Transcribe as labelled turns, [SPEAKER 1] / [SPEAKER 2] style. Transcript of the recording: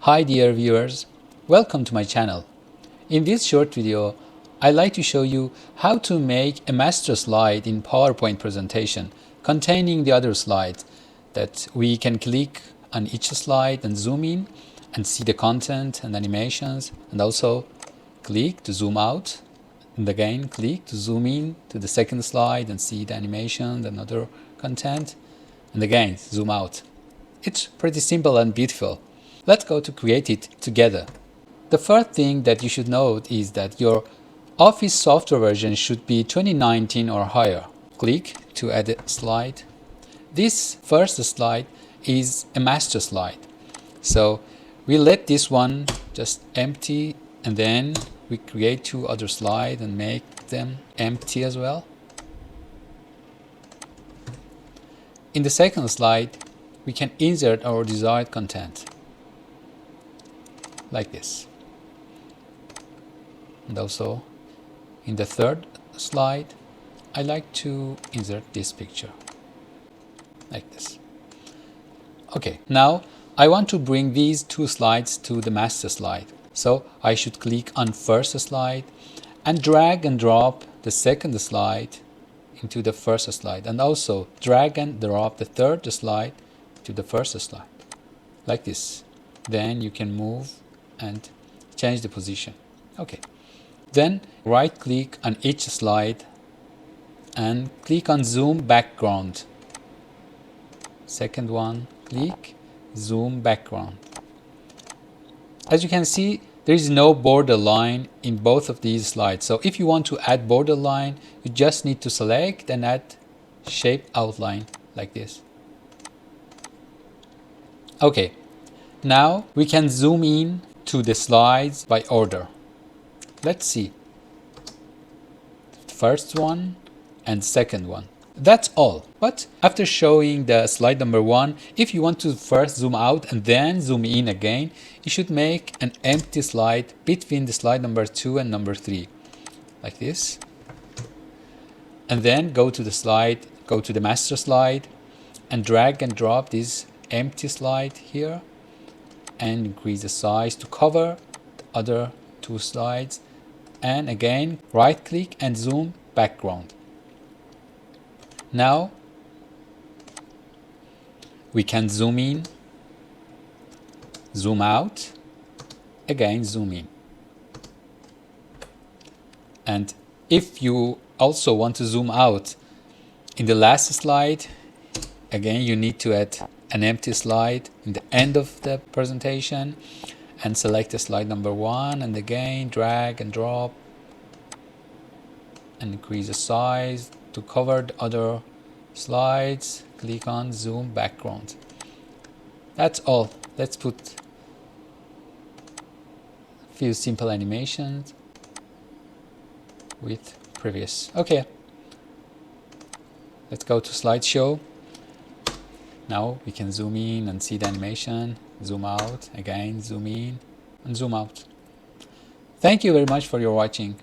[SPEAKER 1] Hi dear viewers, welcome to my channel. In this short video, I'd like to show you how to make a master slide in PowerPoint presentation containing the other slides that we can click on each slide and zoom in and see the content and animations, and also click to zoom out and again click to zoom in to the second slide and see the animation and other content, and again zoom out. It's pretty simple and beautiful. Let's go to create it together. The first thing that you should note is that your Office software version should be 2019 or higher. Click to add a slide. This first slide is a master slide. So we let this one just empty, and then we create two other slides and make them empty as well. In the second slide, we can insert our desired content like this. And also in the third slide, I like to insert this picture like this. Okay, now I want to bring these two slides to the master slide. So I should click on first slide and drag and drop the second slide into the first slide, and also drag and drop the third slide to the first slide like this. Then you can move and change the position. Okay. Then right click on each slide and click on zoom background. Second one, click zoom background. As you can see, there is no border line in both of these slides. So if you want to add border line, you just need to select and add shape outline like this. Okay, now we can zoom in to the slides by order. Let's see. First one and second one. That's all. But after showing the slide number 1, if you want to first zoom out and then zoom in again, you should make an empty slide between the slide number 2 and number 3 like this. And then go to the slide, go to the master slide and drag and drop this empty slide here and increase the size to cover the other two slides, and again right click and zoom background. Now we can zoom in, zoom out, again zoom in. And if you also want to zoom out in the last slide, again you need to add an empty slide in the end of the presentation and select the slide number 1 and again drag and drop and increase the size to cover the other slides. Click on zoom background. That's all. Let's put a few simple animations with previous. Okay, let's go to slideshow. Now we can zoom in and see the animation, zoom out, again zoom in and zoom out. Thank you very much for your watching.